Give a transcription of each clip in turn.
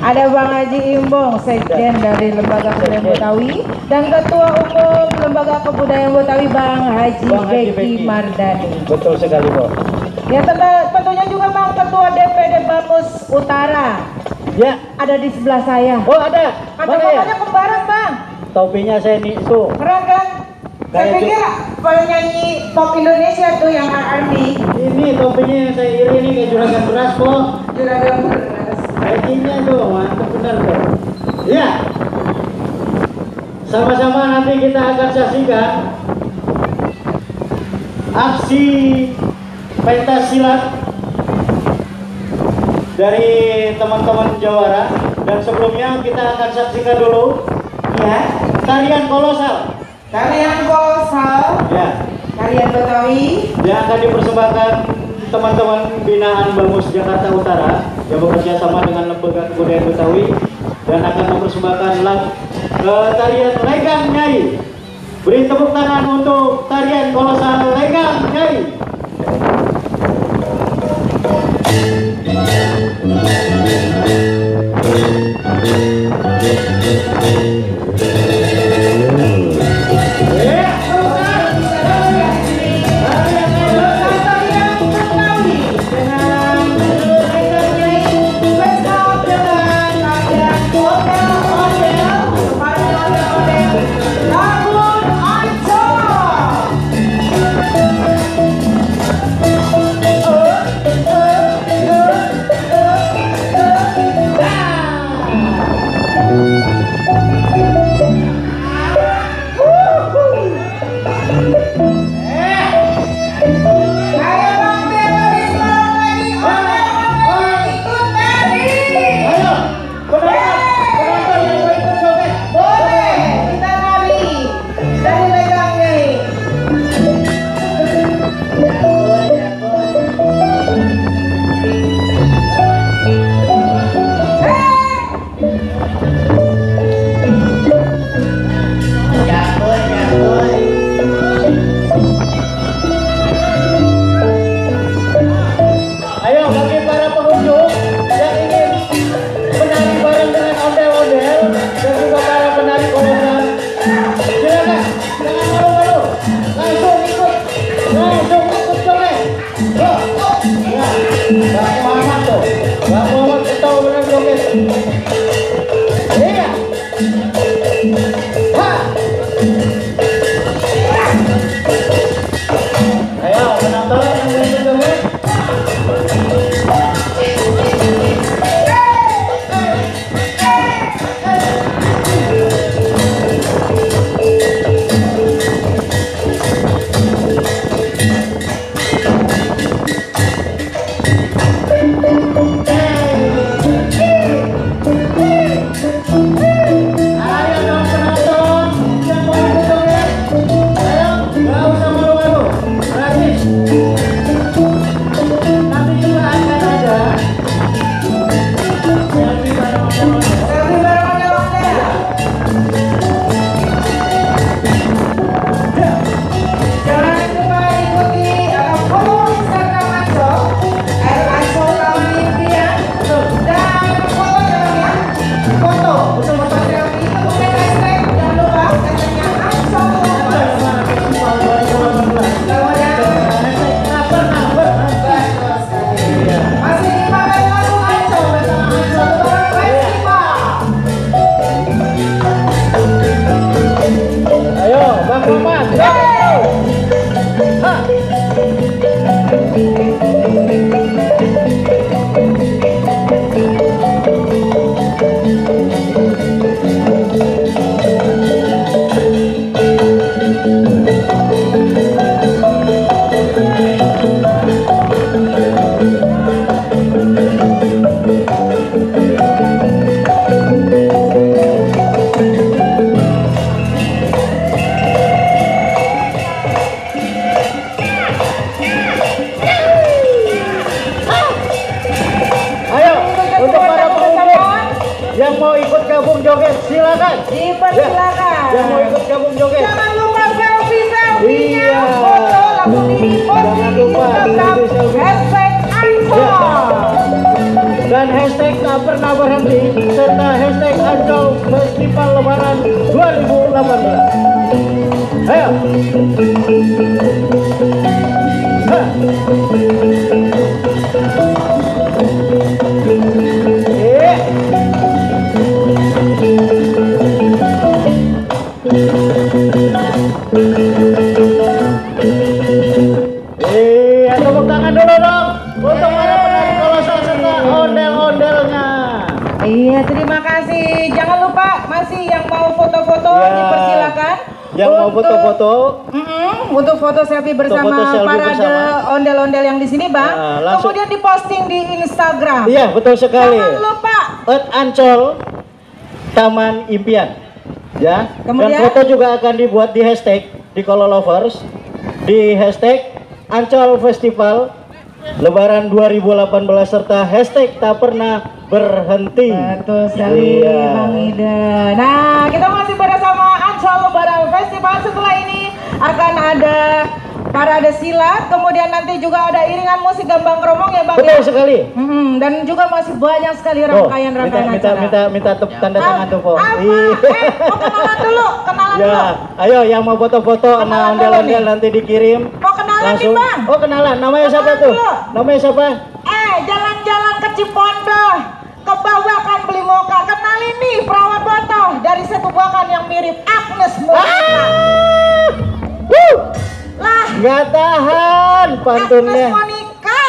Ada Bang Haji Imbong, Sekjen dari Lembaga Kebudayaan Betawi, dan Ketua Umum Lembaga Kebudayaan Betawi Bang Haji Beki Mardani. Betul sekali, Bu. Ya, tentunya juga Bang Ketua DPD Bamus Utara. Ya, ada di sebelah saya. Oh, ada. Kacamata kembaran, Bang. Topinya saya nih tuh. Keren kan? Saya pikir penyanyi pop Indonesia tuh yang R&B. Ini topinya yang saya iri nih kayak juragan beras, Po. Juragan beras. Kayaknya tuh, mantap benar tuh. Ya. Sama-sama nanti kita akan saksikan aksi pentas silat dari teman-teman Jawara, dan sebelumnya kita akan saksikan dulu ya tarian kolosal. Tarian kolosal. Ya. Tarian Betawi yang akan dipersembahkan teman-teman binaan Bamus Jakarta Utara yang bekerja sama dengan Lembaga Kebudayaan Betawi, dan akan mempersembahkan tarian Legang Nyai. Beri tepuk tangan untuk tarian kolosal Legang Nyai. Yang mau ikut gabung joget. Jangan lupa selfie-selfie-nya. Iya. Foto langsung di Jangan lupa Instagram selfie. #Ansor. Dan dan hashtag tak pernah berhenti serta hashtag Ancol Festival Lebaran 2018. Ayo. Ha. Iya, tepuk tangan dulu dong untuk para penari kolosal serta ondel-ondelnya. Iya, terima kasih. Jangan lupa masih yang mau foto-foto Ya. dipersilakan. Yang mau foto-foto, Untuk foto selfie bersama Foto selfie parade bersama. ondel-ondel yang di sini, Bang. Nah, langsung. Kemudian diposting di Instagram. iya betul sekali. Jangan lupa. Ancol Taman Impian, ya. Kemudian? Dan foto juga akan dibuat di hashtag di Kololovers, di hashtag Ancol Festival Lebaran 2018 serta hashtag tak pernah berhenti. Betul sekali, Iya. Bang Ida. Nah, kita masih bersama Ancol Lebaran Festival. Setelah ini akan ada parade silat, kemudian nanti juga ada iringan musik gambang kromong ya, Bang. Betul Ya? sekali. Dan juga masih banyak sekali Tuh, rangkaian-rangkaian acara. minta tanda tangan tuh, Po. Apa? Ih. Mau kenalan dulu, kenalan Ya, dulu. ayo yang mau foto-foto sama Kenalan dulu ondel-ondel nih. nanti dikirim. Mau kenalan Langsung. nih, Bang. Oh, kenalan. Namanya siapa Kenalan tuh? dulu. Namanya siapa? Jalan-jalan ke Cipondo, ke Babakan beli moka. Kenalin nih perawat botol dari Setubakan yang mirip Agnes Monica. Lah, Nggak tahan Agnes pantunnya. Monica.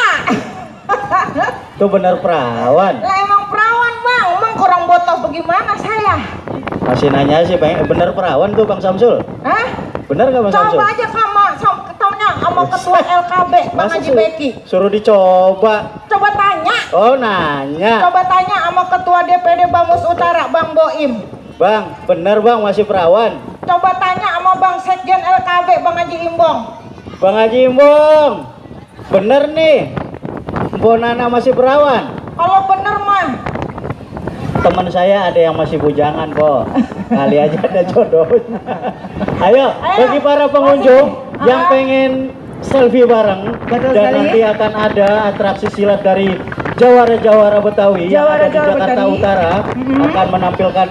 Tuh bener perawan. Lah emang perawan, Bang. Emang kurang botol bagaimana saya? Masih nanya sih, Bang. Bener perawan tuh Bang Samsul. Hah? Bener nggak Bang Samsul? Coba aja ketaunya sama ketua LKB Bang Masa Haji Beki. suruh dicoba. Coba tanya. Oh, nanya. Coba tanya sama ketua DPD Bamus Utara Bang Boim. Bang, bener Bang masih perawan. Coba tanya sama Bang Sekjen LKB Bang Haji Imbong. Bang Haji Imbong. Bener nih. Mbok Nana masih perawan. Kalau bener mah, Teman saya ada yang masih bujangan kok. Kali aja ada jodohnya. Ayo, bagi para pengunjung Masih. yang pengen selfie bareng Betul dan sekali. nanti akan ada atraksi silat dari Jawara-Jawara Betawi yang ada di Jawara-jawara Jakarta Betawi. Utara akan menampilkan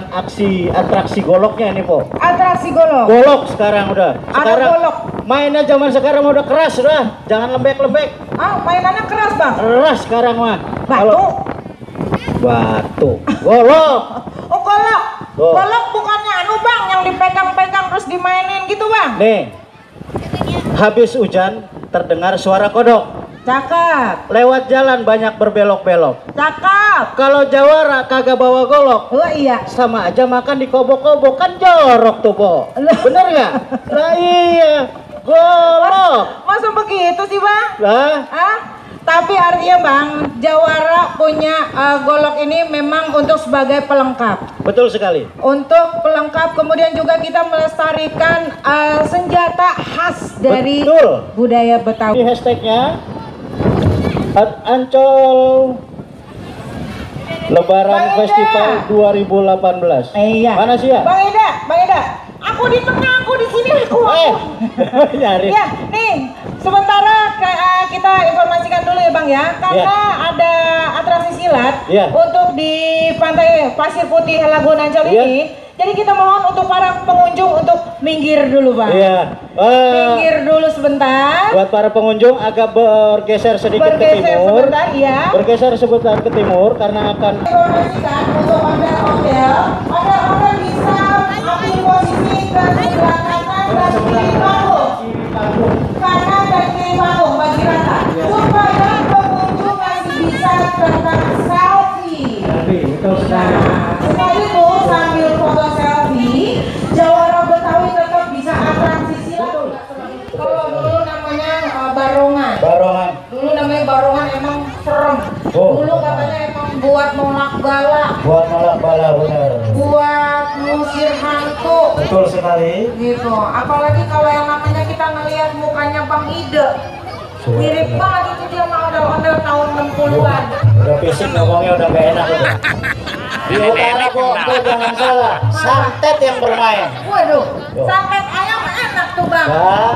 atraksi goloknya ini, Po. atraksi golok. Golok sekarang udah. Sekarang golok. mainnya zaman sekarang udah keras udah. Jangan lembek-lembek. Mainannya keras, Bang. Keras sekarang mah. Batu. Batu. Golok. Oh, golok. Tuh. Golok bukannya anu, Bang, yang dipegang-pegang terus dimainin gitu, Bang. Nih. Habis hujan terdengar suara kodok. Cakep. Lewat jalan banyak berbelok-belok. Cakep. Kalau Jawara kagak bawa golok, Oh iya. sama aja makan di kobok-kobok, kan jorok tuh, Po. Bener nggak? Lah iya, golok. Masa begitu sih, Bang? Lah, Ah, tapi artinya, Bang, Jawara punya golok ini memang untuk sebagai pelengkap. betul sekali. Untuk pelengkap, kemudian juga kita melestarikan senjata khas dari Betul. budaya Di Betawi. hashtagnya Ancol Lebaran Bang Ida. Festival 2018. Iya. Mana sih ya? Bang Ida, aku di tengah, aku di sini, aku. Nyari. Ya, nih, sementara kita informasikan dulu ya, Bang ya, karena ada atraksi silat Iya. untuk di Pantai Pasir Putih Laguna Ancol Iya. ini. Jadi kita mohon untuk para pengunjung untuk minggir dulu, Bang. Iya. Minggir dulu sebentar. Buat para pengunjung agak bergeser sedikit ke Bergeser timur. sebentar, ya. Bergeser sebentar ke timur karena akan Informasikan untuk ondel-ondel bisa ambil posisi ke sebelah kanan dan kiri panggung. Kanan dan kiri panggung bagi rata. Supaya pengunjung masih bisa tetap selfie. betul sekali. Sekaligus sambil foto selfie, Jawara Betawi tetap bisa atraksi silat. Kalau dulu namanya barongan. Barongan. Dulu namanya barongan emang serem. Oh. Dulu katanya emang buat nolak bala, Buat nolak bala benar. buat ngusir hantu. Betul sekali. Gitu. Apalagi kalau yang namanya kita ngelihat mukanya Bang Ide. Mirip banget itu dia sama ondel-ondel tahun 60-an. Udah fisik ngomongnya udah gak enak udah. Di utara kok jangan salah. Santet yang bermain. Waduh, sampai ayam enak tuh, Bang. Nah,